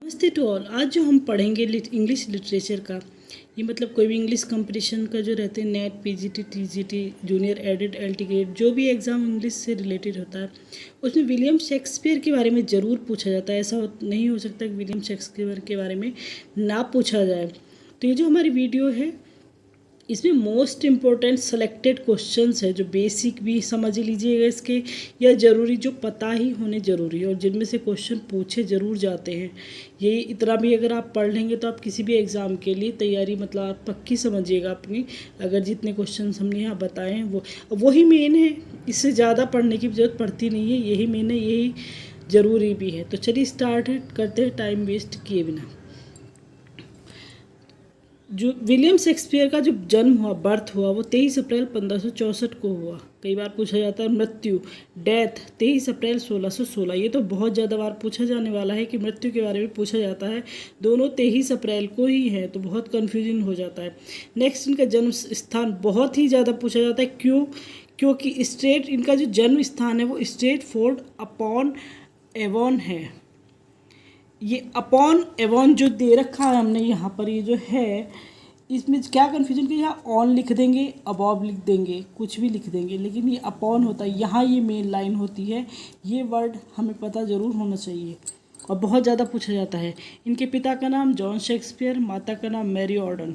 नमस्ते to all. आज जो हम पढ़ेंगे इंग्लिश लिटरेचर का, ये मतलब कोई भी इंग्लिश कंपटीशन का जो रहते हैं, net, PGT, TGT, junior edit, LT grade, जो भी एग्ज़ाम इंग्लिश से रिलेटेड होता है, उसमें विलियम शेक्सपियर के बारे में ज़रूर पूछा जाता है। ऐसा नहीं हो सकता कि विलियम शेक्सपियर के बारे में ना पूछा जाए। तो ये जो हमारी वीडियो है, इसमें मोस्ट इम्पोर्टेंट सेलेक्टेड क्वेश्चंस है, जो बेसिक भी समझ लीजिएगा इसके, या ज़रूरी जो पता ही होने ज़रूरी है, और जिनमें से क्वेश्चन पूछे ज़रूर जाते हैं। ये इतना भी अगर आप पढ़ लेंगे तो आप किसी भी एग्ज़ाम के लिए तैयारी मतलब आप पक्की समझिएगा अपनी। अगर जितने क्वेश्चन हमने यहाँ बताए हैं वही मेन है, इससे ज़्यादा पढ़ने की ज़रूरत पड़ती नहीं है। यही मेन है, यही ज़रूरी भी है। तो चलिए स्टार्ट करते हैं टाइम वेस्ट किए बिना। जो विलियम शेक्सपियर का जो जन्म हुआ, बर्थ हुआ, वो 23 अप्रैल 1564 को हुआ। कई बार पूछा जाता है मृत्यु, डेथ 23 अप्रैल 1616। ये तो बहुत ज़्यादा बार पूछा जाने वाला है कि मृत्यु के बारे में पूछा जाता है, दोनों 23 अप्रैल को ही है, तो बहुत कन्फ्यूजन हो जाता है। नेक्स्ट, इनका जन्म स्थान बहुत ही ज़्यादा पूछा जाता है। क्यों? क्योंकि स्ट्रेट इनका जो जन्म स्थान है वो स्ट्रेटफोर्ड अपॉन एवॉन है। ये अपॉन एवॉन जो दे रखा है हमने यहाँ पर, ये जो है, इसमें क्या कन्फ्यूजन कि यहाँ ऑन लिख देंगे, अबॉव लिख देंगे, कुछ भी लिख देंगे, लेकिन ये अपॉन होता है। यहाँ ये मेन लाइन होती है। ये वर्ड हमें पता ज़रूर होना चाहिए और बहुत ज़्यादा पूछा जाता है। इनके पिता का नाम जॉन शेक्सपियर, माता का नाम मैरी ऑर्डन,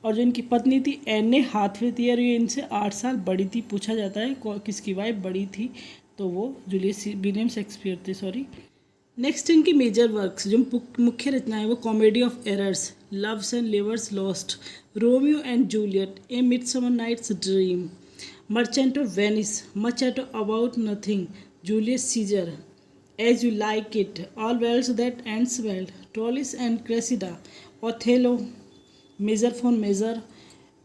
और जो इनकी पत्नी थी एने हाथवेयर, और ये इनसे 8 साल बड़ी थी। पूछा जाता है किसकी वाइफ बड़ी थी, तो वो जूलियस विलियम शेक्सपियर थे, सॉरी। नेक्स्ट, इनकी मेजर वर्क्स जो मुख्य रचनाएं, वो Comedy of Errors, Love's and Labour's Lost, Romeo and Juliet, A Midsummer Night's Dream, Merchant of Venice, Much Ado About Nothing, Julius Caesar, As You Like It, All's Well That Ends Well, Troilus and Cressida, Othello, Measure for Measure,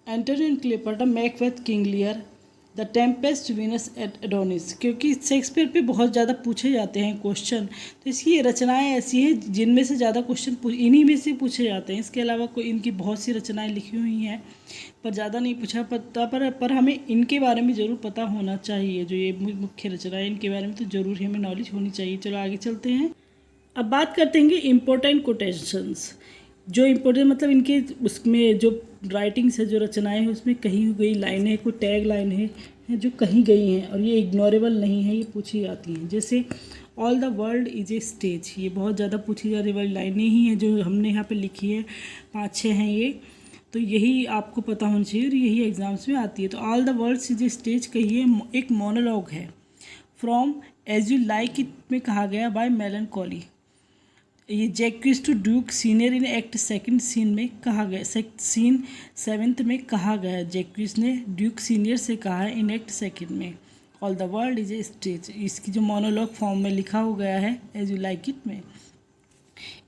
Antony and Cleopatra, Macbeth, King Lear, The Tempest, Venus and Adonis. क्योंकि Shakespeare पे बहुत ज़्यादा पूछे जाते हैं question, तो इसकी रचनाएं ऐसी हैं जिनमें से ज़्यादा क्वेश्चन इन्हीं में से पूछे जाते हैं। इसके अलावा कोई इनकी बहुत सी रचनाएं लिखी हुई हैं, पर ज़्यादा नहीं पूछा पता, पर हमें इनके बारे में ज़रूर पता होना चाहिए। जो ये मुख्य रचनाएं, इनके बारे में तो ज़रूर ही हमें नॉलेज होनी चाहिए। चलो आगे चलते हैं। अब बात करते हैं इम्पोर्टेंट कोटेशंस। जो इम्पोर्टेंट मतलब इनके उसमें जो राइटिंग्स है, जो रचनाएं हैं, उसमें कहीं गई लाइनें हैं, कोई टैग लाइन है जो कहीं गई हैं और ये इग्नोरेबल नहीं है, ये पूछी जाती हैं। जैसे all the world is a stage, ये बहुत ज़्यादा पूछी जाने वाली लाइनें ही हैं जो हमने यहाँ पे लिखी है। 5-6 हैं ये, तो यही आपको पता होना चाहिए और यही एग्जाम्स में आती है। तो all the world is a stage कहिए, एक मोनोलॉग है। From As You Like It में कहा गया बाय मेलनकॉली। ये Jaques to Duke Senior in act second scene में कहा गया, सीन 7 में कहा गया। जैक्विस ने ड्यूक सीनियर से कहा है इन एक्ट सेकंड में। All the world is a stage, इसकी जो मोनोलॉग फॉर्म में लिखा हो गया है एज यू लाइक इट में।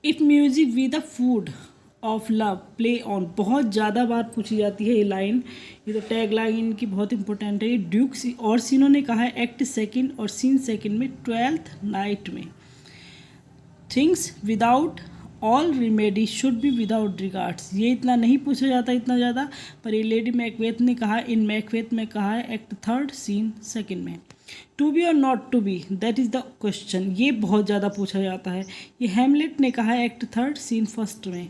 If music with the food of love play on, बहुत ज़्यादा बार पूछी जाती है ये लाइन। ये तो टैग लाइन इनकी बहुत इंपॉर्टेंट है। ड्यूक और सीनों ने कहा है एक्ट सेकंड और सीन सेकंड में 12th नाइट में। Things without all remedy should be without regards, ये इतना नहीं पूछा जाता इतना ज़्यादा, पर ये लेडी मैकबेथ ने कहा, इन मैकबेथ में कहा है एक्ट 3rd सीन 2nd में। टू बी और not to be, that is the question, ये बहुत ज़्यादा पूछा जाता है। ये हैमलेट ने कहा है एक्ट 3rd सीन 1st में।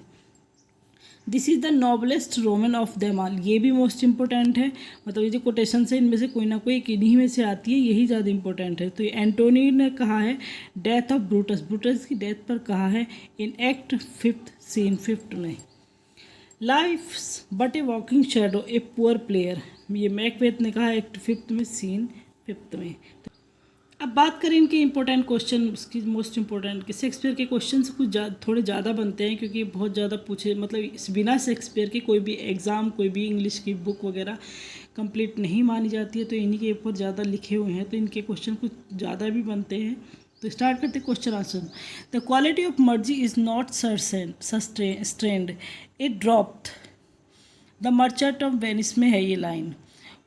This is the noblest Roman of them all, ये भी मोस्ट इंपॉर्टेंट है। मतलब ये जो कोटेशन है इनमें से कोई ना कोई इन्हीं में से आती है, यही ज़्यादा इंपॉर्टेंट है। तो ये एंटोनी ने कहा है डेथ ऑफ ब्रूटस, ब्रूटस की डेथ पर कहा है in act 5th scene 5th में। Life but a walking shadow a poor player, ये मैकबेथ ने कहा एक्ट 5th में सीन 5th में। अब बात करें इनके इंपॉर्टेंट क्वेश्चन, उसकी मोस्ट इंपॉर्टेंट कि शेक्सपियर के क्वेश्चन कुछ थोड़े ज़्यादा बनते हैं, क्योंकि बहुत ज़्यादा पूछे, मतलब बिना शेक्सपियर के कोई भी एग्ज़ाम, कोई भी इंग्लिश की बुक वगैरह कंप्लीट नहीं मानी जाती है। तो इन्हीं के ऊपर ज़्यादा लिखे हुए हैं, तो इनके क्वेश्चन कुछ ज़्यादा भी बनते हैं। तो स्टार्ट करते question answer. The quality of mercy is not sustained, it dropped. The Merchant of Venice में है ये लाइन।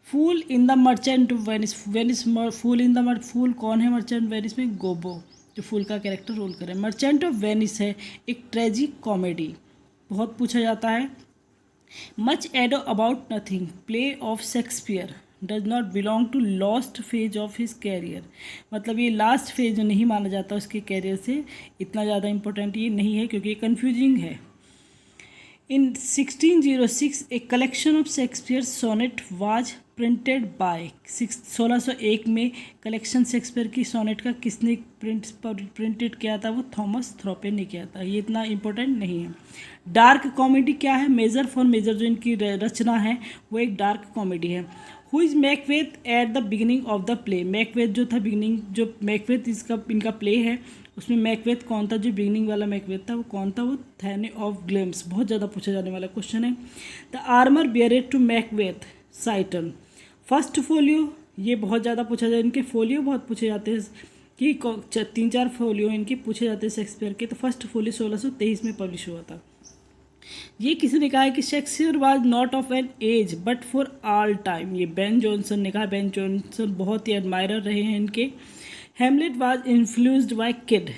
Fool in the Merchant of Venice, fool in the fool कौन है मर्चेंट वेनिस में? गोबो, जो फूल का कैरेक्टर रोल करे। मर्चेंट ऑफ वेनिस है एक ट्रेजिक कॉमेडी, बहुत पूछा जाता है। Much Ado About Nothing, play of Shakespeare, does not belong to last phase of his career, मतलब ये लास्ट फेज नहीं माना जाता उसके कैरियर से, इतना ज़्यादा इंपॉर्टेंट ये नहीं है क्योंकि ये कन्फ्यूजिंग है। In 1606 a collection of Shakespeare sonnet was printed by 1601 में कलेक्शन शेक्सपियर की सोनेट का किसने प्रिंटेड किया था, वो थॉमस थ्रोपे ने किया था, ये इतना इम्पोर्टेंट नहीं है। डार्क कॉमेडी क्या है, मेजर फॉर मेजर जो इनकी रचना है वो एक डार्क कॉमेडी है। Who is Macbeth at the beginning of the play, Macbeth जो था बिगिनिंग, जो मैकबेथ इसका इनका प्ले है उसमें मैकबेथ कौन था, जो बिगिनिंग वाला मैकबेथ था वो कौन था, वो थैने ऑफ ग्लेम्स, बहुत ज़्यादा पूछा जाने वाला क्वेश्चन है। The armour bearer to Macbeth Seyton, first folio, ये बहुत ज़्यादा पूछा जाए, इनके फोलियो बहुत पूछे जाते हैं कि 3-4 फोलियो इनके पूछे जाते हैं शेक्सपियर के। तो फर्स्ट फोलियो 1623 में पब्लिश हुआ था। ये किसी ने कहा है कि Shakespeare was not of an age but for all time, ये बेन जॉनसन ने कहा। बेन जॉनसन बहुत ही एडमायरर रहे हैं इनके। हेमलेट वाज इन्फ्लुएंस्ड बाय किड,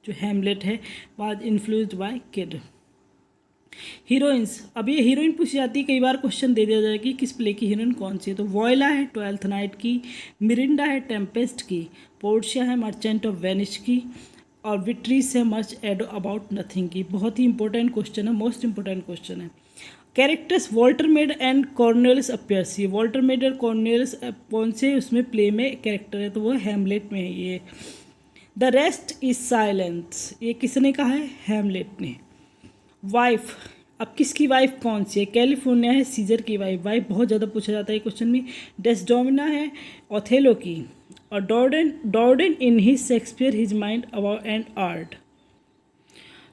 जो हेमलेट है was influenced by kid. Heroines, अब ये हीरोइन पूछी जाती है, कई बार क्वेश्चन दे दिया जाएगा कि किस प्ले की हीरोइन कौन सी है, तो वॉयला है 12th नाइट की, मिरिंडा है टेम्पेस्ट की, पोर्शिया है मर्चेंट ऑफ वेनिस की, और विट्रीस है मच एडो अबाउट नथिंग की। बहुत ही इंपॉर्टेंट क्वेश्चन है, मोस्ट इंपॉर्टेंट क्वेश्चन है। Characters Walter made and Cornelius appears, ये वॉल्टर मेड और कॉर्नेलियस कौन से उसमें प्ले में कैरेक्टर है, तो वो हेमलेट में है ये। द रेस्ट इज साइलेंस, ये किसने कहा है, हेमलेट ने। वाइफ, अब किसकी वाइफ कौन सी है, कैलिफोर्निया है सीजर की वाइफ, वाइफ बहुत ज़्यादा पूछा जाता है क्वेश्चन में। डेस्डोमिना है ओथेलो की, और Dowden in his Shakespeare his mind about and art,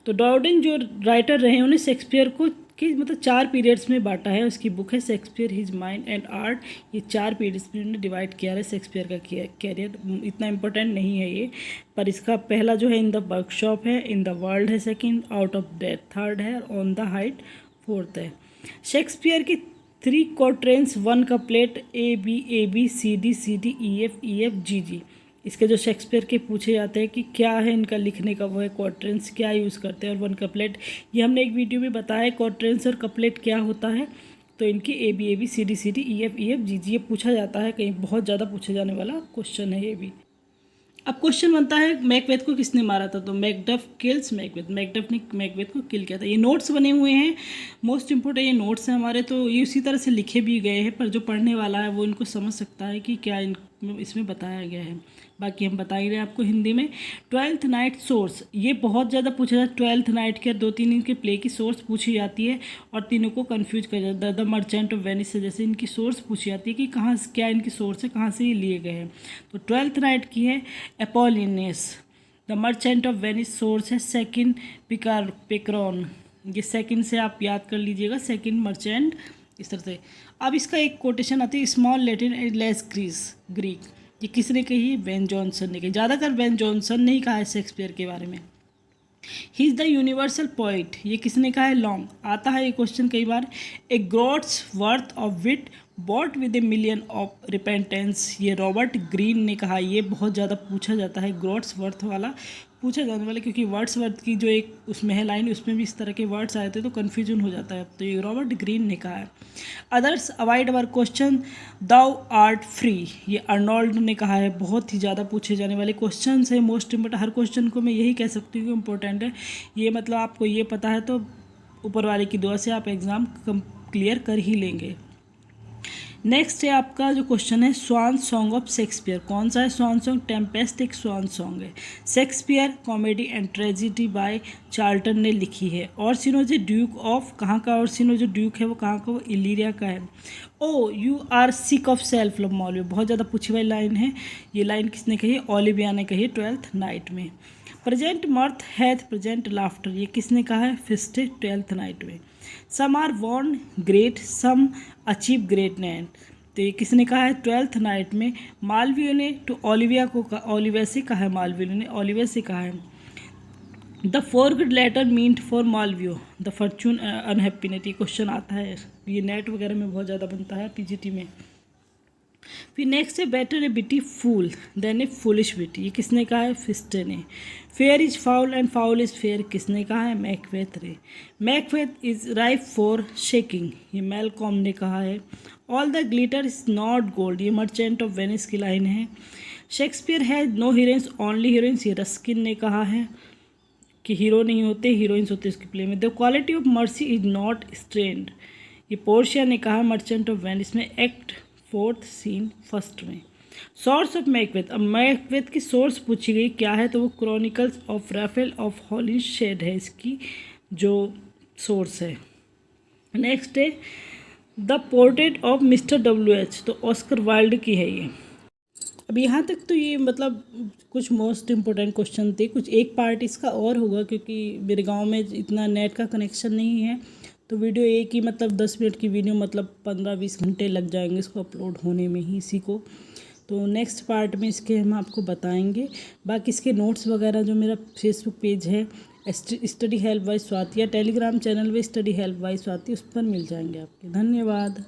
तो डॉर्डन जो राइटर रहे हैं उन्हें शेक्सपियर को कि मतलब 4 पीरियड्स में बांटा है, उसकी बुक है Shakespeare his mind and art, ये 4 पीरियड्स में उन्होंने डिवाइड किया है शेक्सपियर का कैरियर, इतना इंपॉर्टेंट नहीं है ये, पर इसका पहला जो है इन द वर्कशॉप है, इन द वर्ल्ड है second, out of death third है, ऑन द हाइट फोर्थ है। शेक्सपियर की 3 quatrains 1 couplet A B C D E F G G, इसके जो शेक्सपियर के पूछे जाते हैं कि क्या है इनका लिखने का वो है क्वाट्रेंस, क्या यूज़ करते हैं, और 1 कपलेट, ये हमने एक वीडियो में बताया है क्वाट्रेंस और कपलेट क्या होता है। तो इनकी A B C D E F G G ये पूछा जाता है, कहीं बहुत ज़्यादा पूछे जाने वाला क्वेश्चन है ये भी। अब क्वेश्चन बनता है मैकबेथ को किसने मारा था, तो मैकडफ किल्स मैकबेथ, मैकडफ ने मैकबेथ को किल किया था। ये नोट्स बने हुए हैं, मोस्ट इंपॉर्टेंट ये नोट्स हैं हमारे, तो ये उसी तरह से लिखे भी गए हैं, पर जो पढ़ने वाला है वो इनको समझ सकता है कि क्या इसमें बताया गया है, बाकी हम बता ही रहे हैं आपको हिंदी में। 12th नाइट सोर्स, ये बहुत ज़्यादा पूछा जाता है, 12th नाइट के 2-3 इनके प्ले की सोर्स पूछी जाती है और तीनों को कंफ्यूज कर जाता है। द मर्चेंट ऑफ वेनिस से जैसे इनकी सोर्स पूछी जाती है कि कहाँ क्या इनकी सोर्स है, कहाँ से ये लिए गए हैं, तो 12th नाइट की है Apollonius. The Merchant of Venice source है सेकंड पिक्रॉन, ये सेकंड से आप याद कर लीजिएगा, सेकंड मर्चेंट, इस तरह से। अब इसका एक कोटेशन आती है, small Latin and less Greek, ये किसने कही है, बेन जॉनसन ने कही, ज़्यादातर बेन जॉनसन ने ही कहा है शेक्सपियर के बारे में। He is the universal poet, ये किसने कहा है, लॉन्ग, आता है ये क्वेश्चन कई बार। A groats worth of wit bought with a million of repentance, ये रॉबर्ट ग्रीन ने कहा, ये बहुत ज़्यादा पूछा जाता है, गॉड्स वर्थ वाला पूछा जाने वाला, क्योंकि वर्ड्स वर्थ की जो एक उसमें है लाइन, उसमें भी इस तरह के वर्ड्स आए थे तो कन्फ्यूजन हो जाता है, तो ये रॉबर्ट ग्रीन ने कहा है। Others avoid our question thou art free, ये अर्नोल्ड ने कहा है, बहुत ही ज़्यादा पूछे जाने वाले क्वेश्चन है, मोस्ट इम्पोर्टेंट, हर क्वेश्चन को मैं यही कह सकती हूँ कि इम्पोर्टेंट है ये, मतलब आपको ये पता है तो ऊपर वाले की दुआ से आप एग्ज़ाम क्लियर कर ही लेंगे। नेक्स्ट है आपका जो क्वेश्चन है, स्वान सॉन्ग ऑफ शेक्सपियर, कौन सा है स्वान सॉन्ग, टेम्पेस्ट एक स्वान सॉन्ग है। Shakespeare comedy and tragedy by Charlton ने लिखी है। ऑर्सिनो जो ड्यूक ऑफ, कहाँ का ऑर्सिनो जो ड्यूक है वो कहाँ का, वो इलीरिया का है। O you are sick of self love Malvolio, बहुत ज़्यादा पूछी हुई लाइन है, ये लाइन किसने कही है, ओलिविया ने कही है 12th नाइट में। Present mirth hath present laughter, ये किसने कहा है, फिस्टे 12th नाइट में। Some are born great some achieve greatness, तो ये किसने कहा है, 12th नाइट में। मालवियो ने टू ओलिविया को ओलिविया से कहा है, मालवियो ने ओलिविया से कहा है। The forged letter meant for Malvolio the fortune unhappiness, ये क्वेश्चन आता है, ये नेट वगैरह में बहुत ज़्यादा बनता है, पीजीटी में। फिर नेक्स्ट है बेटर ए बिटी फूल देन ए फुलिश बिटी, ये किसने कहा है? फिस्टे ने। Fair is foul and foul is fair, किसने कहा है? मैकबेथ ने। Macbeth is ripe for shaking, ये मैलकॉम ने कहा है। All the glitter is not gold, ये मर्चेंट ऑफ वेनिस की लाइन है। Shakespeare has no heroines only heroines, ये रस्किन ने कहा है कि हीरो नहीं होते, हीरोइंस होते इसके प्ले में। The quality of mercy is not strained, ये पोर्शिया ने कहा मर्चेंट ऑफ वेनिस में, एक्ट 4th सीन 1 में। सोर्स ऑफ मैकबेथ, अब मैकबेथ की सोर्स पूछी गई क्या है, तो वो chronicles of Raphael of Holinshed है इसकी जो सोर्स है। नेक्स्ट है the portrait of mister WH, तो ऑस्कर वाइल्ड की है ये। अब यहाँ तक तो ये मतलब कुछ मोस्ट इम्पोर्टेंट क्वेश्चन थे, कुछ एक पार्ट इसका और होगा क्योंकि मेरे गांव में इतना नेट का कनेक्शन नहीं है, तो वीडियो एक ही मतलब 10 मिनट की वीडियो मतलब 15-20 घंटे लग जाएंगे इसको अपलोड होने में ही इसी को। तो नेक्स्ट पार्ट में इसके हम आपको बताएंगे। बाकी इसके नोट्स वगैरह जो मेरा फेसबुक पेज है स्टडी हेल्प बाय स्वाति, या टेलीग्राम चैनल में स्टडी हेल्प बाय स्वाति, उस पर मिल जाएंगे आपके। धन्यवाद।